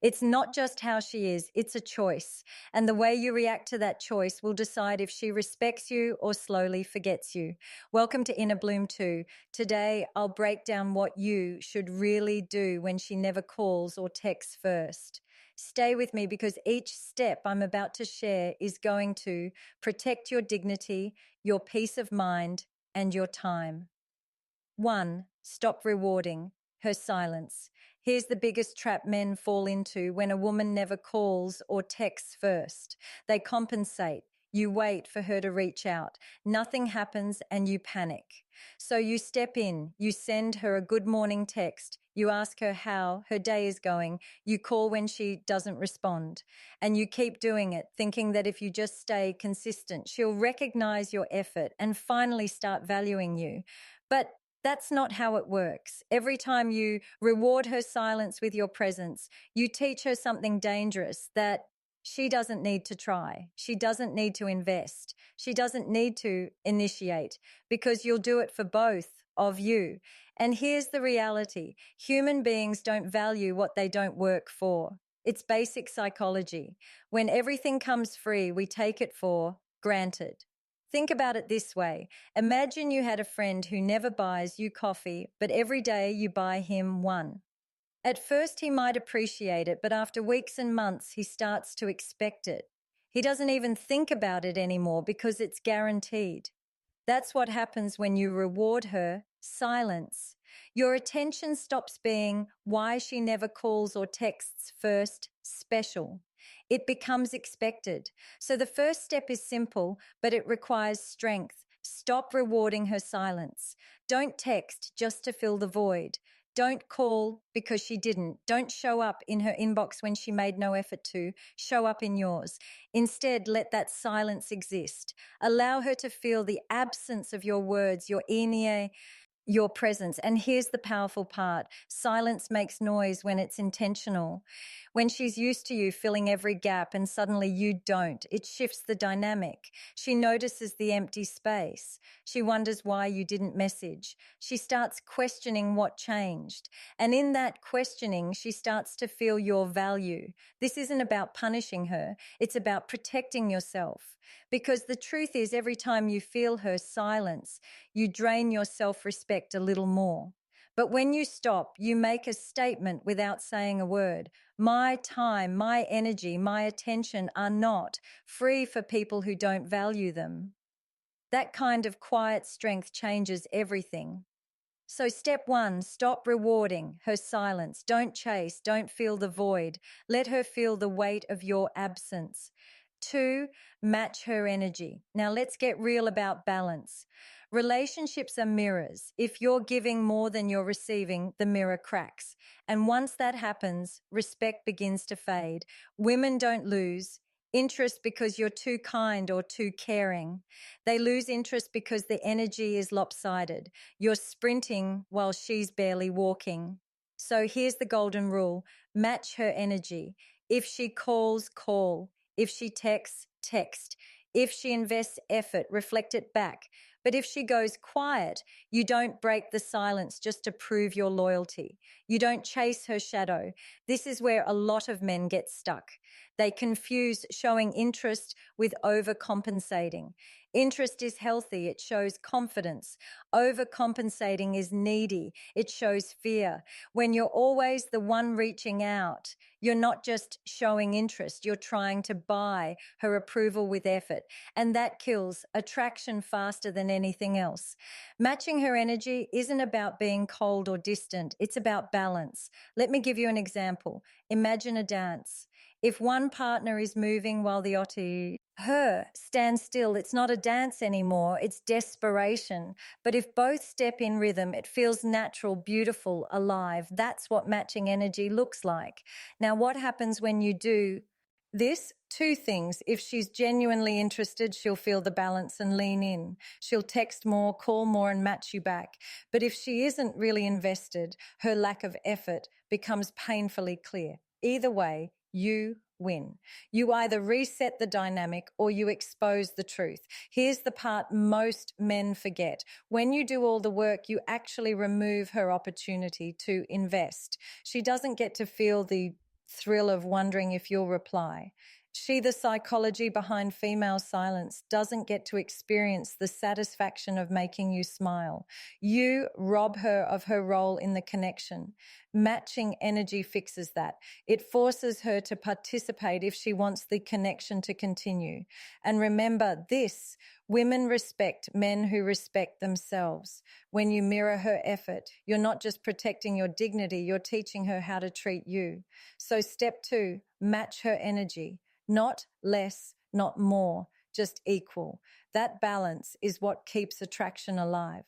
It's not just how she is, it's a choice. And the way you react to that choice will decide if she respects you or slowly forgets you. Welcome to Inner Bloom 2. Today, I'll break down what you should really do when she never calls or texts first. Stay with me because each step I'm about to share is going to protect your dignity, your peace of mind, and your time. 1. Stop rewarding her silence. Here's the biggest trap men fall into when a woman never calls or texts first. They compensate. You wait for her to reach out. Nothing happens and you panic. So you step in, you send her a good morning text, you ask her how her day is going, you call when she doesn't respond, and you keep doing it, thinking that if you just stay consistent, she'll recognize your effort and finally start valuing you. But that's not how it works. Every time you reward her silence with your presence, you teach her something dangerous, that she doesn't need to try. She doesn't need to invest. She doesn't need to initiate, because you'll do it for both of you. And here's the reality. Human beings don't value what they don't work for. It's basic psychology. When everything comes free, we take it for granted. Think about it this way. Imagine you had a friend who never buys you coffee, but every day you buy him one. At first, he might appreciate it, but after weeks and months, he starts to expect it. He doesn't even think about it anymore because it's guaranteed. That's what happens when you reward her silence. Your attention stops being why she never calls or texts first special. It becomes expected. So the first step is simple, but it requires strength. Stop rewarding her silence. Don't text just to fill the void. Don't call because she didn't. Don't show up in her inbox when she made no effort to. Show up in yours. Instead, let that silence exist. Allow her to feel the absence of your words, your enie, your presence. And here's the powerful part. Silence makes noise when it's intentional. When she's used to you filling every gap and suddenly you don't, it shifts the dynamic. She notices the empty space. She wonders why you didn't message. She starts questioning what changed. And in that questioning, she starts to feel your value. This isn't about punishing her. It's about protecting yourself. Because the truth is, every time you feel her silence, you drain your self-respect a little more. But when you stop, you make a statement without saying a word. My time, my energy, my attention are not free for people who don't value them. That kind of quiet strength changes everything. So step 1, stop rewarding her silence. Don't chase, don't feel the void. Let her feel the weight of your absence. 2, match her energy. Now let's get real about balance. Relationships are mirrors. If you're giving more than you're receiving, the mirror cracks. And once that happens, respect begins to fade. Women don't lose interest because you're too kind or too caring. They lose interest because the energy is lopsided. You're sprinting while she's barely walking. So here's the golden rule. Match her energy. If she calls, call. If she texts, text. If she invests effort, reflect it back. But if she goes quiet, you don't break the silence just to prove your loyalty. You don't chase her shadow. This is where a lot of men get stuck. They confuse showing interest with overcompensating. Interest is healthy. It shows confidence. Overcompensating is needy. It shows fear. When you're always the one reaching out, you're not just showing interest. You're trying to buy her approval with effort. And that kills attraction faster than anything else. Matching her energy isn't about being cold or distant. It's about balance. Let me give you an example. Imagine a dance. If one partner is moving while the her stands still, it's not a dance anymore, it's desperation. But if both step in rhythm, it feels natural, beautiful, alive. That's what matching energy looks like. Now, what happens when you do this? 2 things. If she's genuinely interested, she'll feel the balance and lean in. She'll text more, call more, and match you back. But if she isn't really invested, her lack of effort becomes painfully clear. Either way, you win. You either reset the dynamic or you expose the truth. Here's the part most men forget. When you do all the work, you actually remove her opportunity to invest. She doesn't get to feel the thrill of wondering if you'll reply. She, the psychology behind female silence, doesn't get to experience the satisfaction of making you smile. You rob her of her role in the connection. Matching energy fixes that. It forces her to participate if she wants the connection to continue. And remember this, women respect men who respect themselves. When you mirror her effort, you're not just protecting your dignity, you're teaching her how to treat you. So step 2, match her energy. Not less, not more, just equal. That balance is what keeps attraction alive.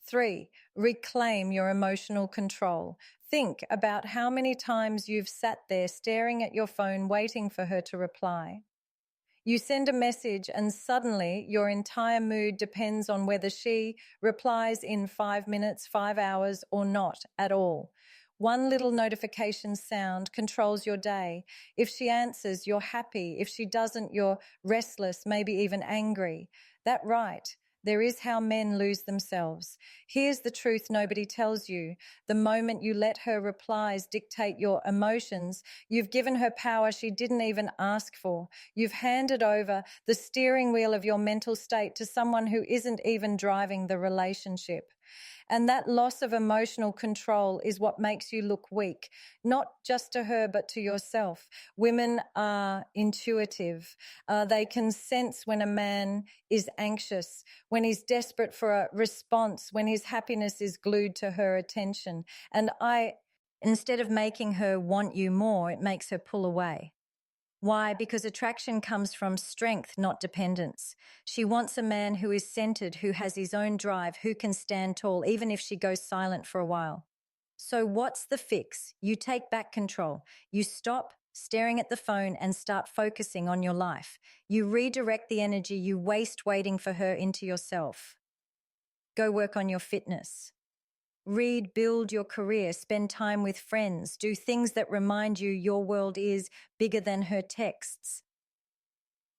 3, reclaim your emotional control. Think about how many times you've sat there staring at your phone waiting for her to reply. You send a message and suddenly your entire mood depends on whether she replies in 5 minutes, 5 hours, or not at all. One little notification sound controls your day. If she answers, you're happy. If she doesn't, you're restless, maybe even angry. That right. There is how men lose themselves. Here's the truth nobody tells you. The moment you let her replies dictate your emotions, you've given her power she didn't even ask for. You've handed over the steering wheel of your mental state to someone who isn't even driving the relationship. And that loss of emotional control is what makes you look weak, not just to her, but to yourself. Women are intuitive. They can sense when a man is anxious, when he's desperate for a response, when his happiness is glued to her attention. And instead of making her want you more, it makes her pull away. Why? Because attraction comes from strength, not dependence. She wants a man who is centered, who has his own drive, who can stand tall, even if she goes silent for a while. So what's the fix? You take back control. You stop staring at the phone and start focusing on your life. You redirect the energy you waste waiting for her into yourself. Go work on your fitness. Read, build your career, spend time with friends, do things that remind you your world is bigger than her texts.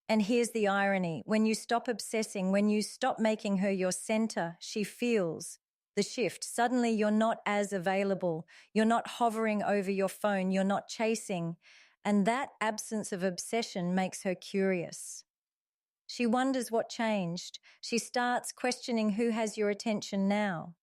And here's the irony. When you stop obsessing, when you stop making her your center, she feels the shift. Suddenly you're not as available. You're not hovering over your phone. You're not chasing. And that absence of obsession makes her curious. She wonders what changed. She starts questioning who has your attention now.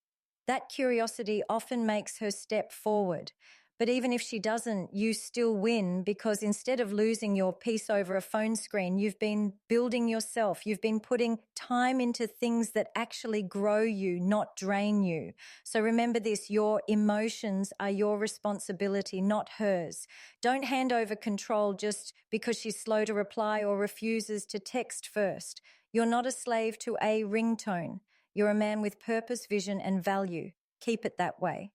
That curiosity often makes her step forward. But even if she doesn't, you still win because instead of losing your peace over a phone screen, you've been building yourself. You've been putting time into things that actually grow you, not drain you. So remember this, your emotions are your responsibility, not hers. Don't hand over control just because she's slow to reply or refuses to text first. You're not a slave to a ringtone. You're a man with purpose, vision, and value. Keep it that way.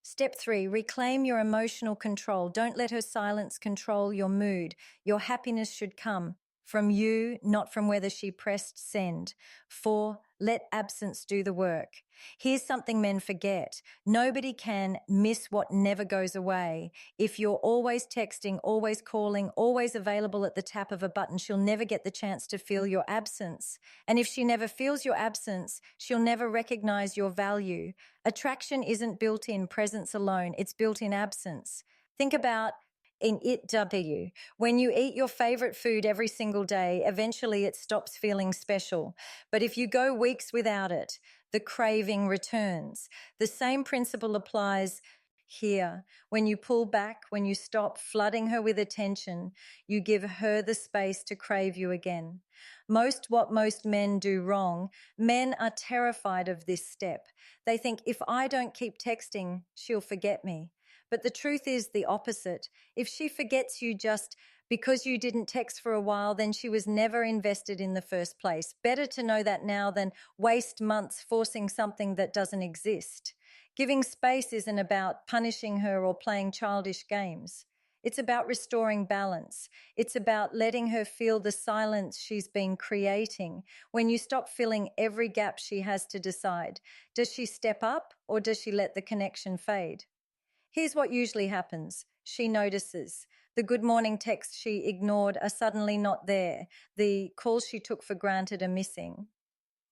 Step 3, reclaim your emotional control. Don't let her silence control your mood. Your happiness should come from you, not from whether she pressed send. 4, let absence do the work. Here's something men forget. Nobody can miss what never goes away. If you're always texting, always calling, always available at the tap of a button, she'll never get the chance to feel your absence. And if she never feels your absence, she'll never recognize your value. Attraction isn't built in presence alone, it's built in absence. Think about in ItW. When you eat your favorite food every single day, eventually it stops feeling special. But if you go weeks without it, the craving returns. The same principle applies here. When you pull back, when you stop flooding her with attention, you give her the space to crave you again. What most men do wrong, men are terrified of this step. They think, if I don't keep texting, she'll forget me. But the truth is the opposite. If she forgets you just because you didn't text for a while, then she was never invested in the first place. Better to know that now than waste months forcing something that doesn't exist. Giving space isn't about punishing her or playing childish games. It's about restoring balance. It's about letting her feel the silence she's been creating. When you stop filling every gap she has to decide, does she step up or does she let the connection fade? Here's what usually happens. She notices. The good morning texts she ignored are suddenly not there. The calls she took for granted are missing.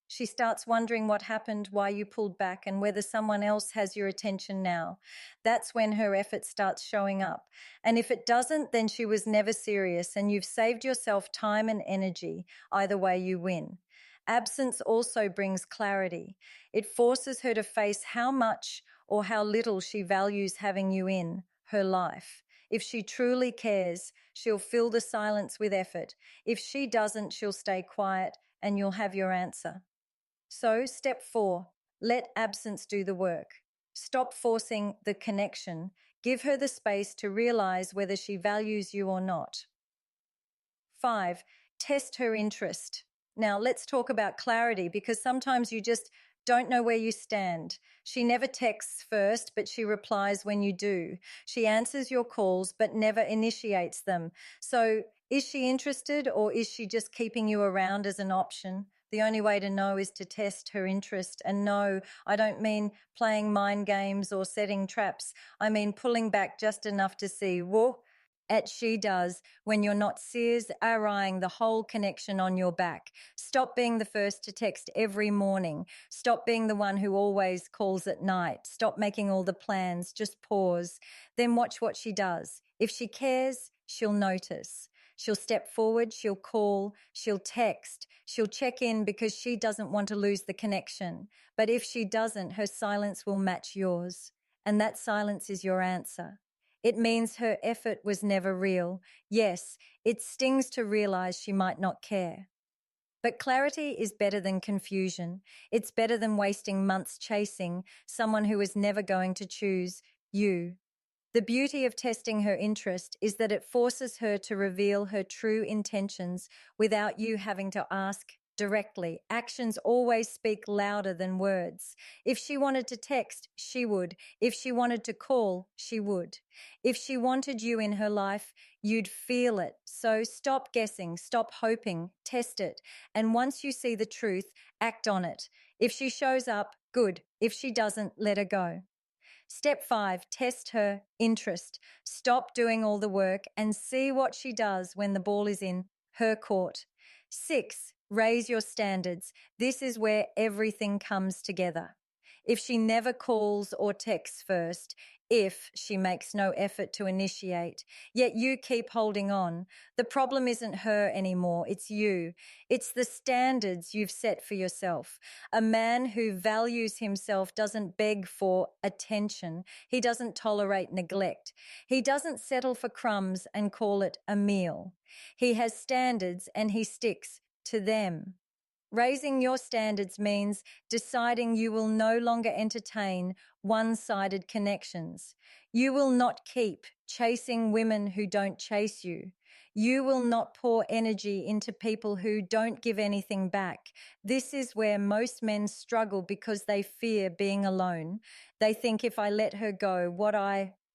She starts wondering what happened, why you pulled back, and whether someone else has your attention now. That's when her effort starts showing up. And if it doesn't, then she was never serious, and you've saved yourself time and energy. Either way, you win. Absence also brings clarity. It forces her to face how much or how little she values having you in her life. If she truly cares, she'll fill the silence with effort. If she doesn't, she'll stay quiet and you'll have your answer. So, step 4, let absence do the work. Stop forcing the connection. Give her the space to realize whether she values you or not. 5, test her interest. Now, let's talk about clarity because sometimes you just don't know where you stand. She never texts first, but she replies when you do. She answers your calls, but never initiates them. So, is she interested or is she just keeping you around as an option? The only way to know is to test her interest. And no, I don't mean playing mind games or setting traps. I mean pulling back just enough to see, whoa, at she does when you're not sears eyeing the whole connection on your back. Stop being the first to text every morning. Stop being the one who always calls at night. Stop making all the plans. Just pause. Then watch what she does. If she cares, she'll notice. She'll step forward, she'll call, she'll text, she'll check in because she doesn't want to lose the connection. But if she doesn't, her silence will match yours. And that silence is your answer. It means her effort was never real. Yes, it stings to realize she might not care. But clarity is better than confusion. It's better than wasting months chasing someone who is never going to choose you. The beauty of testing her interest is that it forces her to reveal her true intentions without you having to ask directly. Actions always speak louder than words. If she wanted to text, she would. If she wanted to call, she would. If she wanted you in her life, you'd feel it. So stop guessing, stop hoping, test it. And once you see the truth, act on it. If she shows up, good. If she doesn't, let her go. Step 5, test her interest. Stop doing all the work and see what she does when the ball is in her court. 6, raise your standards. This is where everything comes together. If she never calls or texts first, if she makes no effort to initiate, yet you keep holding on, the problem isn't her anymore, it's you. It's the standards you've set for yourself. A man who values himself doesn't beg for attention. He doesn't tolerate neglect. He doesn't settle for crumbs and call it a meal. He has standards and he sticks to them. Raising your standards means deciding you will no longer entertain one-sided connections. You will not keep chasing women who don't chase you. You will not pour energy into people who don't give anything back. This is where most men struggle because they fear being alone. They think if I let her go,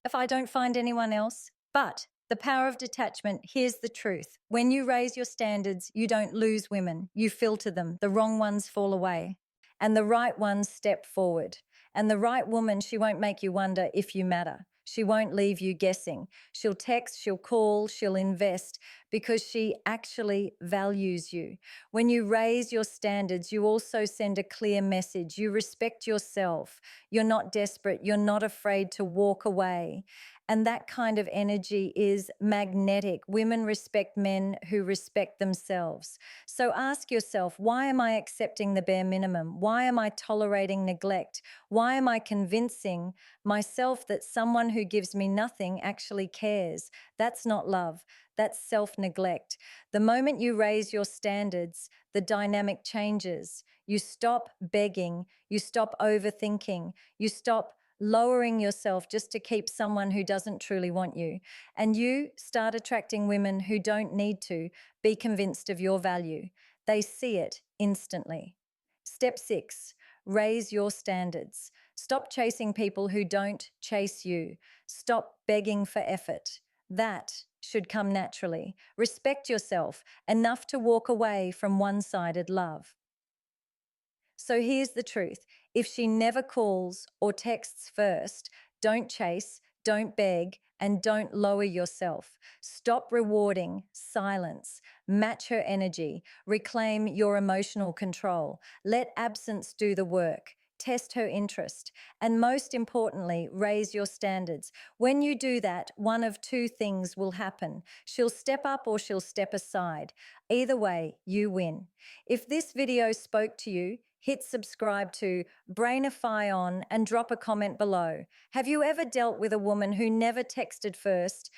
if I don't find anyone else? But the power of detachment, here's the truth. When you raise your standards, you don't lose women. You filter them. The wrong ones fall away. And the right ones step forward. And the right woman, she won't make you wonder if you matter. She won't leave you guessing. She'll text, she'll call, she'll invest because she actually values you. When you raise your standards, you also send a clear message. You respect yourself. You're not desperate. You're not afraid to walk away. And that kind of energy is magnetic. Women respect men who respect themselves. So ask yourself, why am I accepting the bare minimum? Why am I tolerating neglect? Why am I convincing myself that someone who gives me nothing actually cares? That's not love. That's self-neglect. The moment you raise your standards, the dynamic changes. You stop begging. You stop overthinking. You stop lowering yourself just to keep someone who doesn't truly want you. And you start attracting women who don't need to be convinced of your value. They see it instantly. Step 6, raise your standards. Stop chasing people who don't chase you. Stop begging for effort. That should come naturally. Respect yourself enough to walk away from one-sided love. So here's the truth. If she never calls or texts first, don't chase, don't beg, and don't lower yourself. Stop rewarding silence. Match her energy. Reclaim your emotional control. Let absence do the work. Test her interest. And most importantly, raise your standards. When you do that, one of two things will happen. She'll step up or she'll step aside. Either way, you win. If this video spoke to you, hit subscribe to Brainify On and drop a comment below. Have you ever dealt with a woman who never texted first,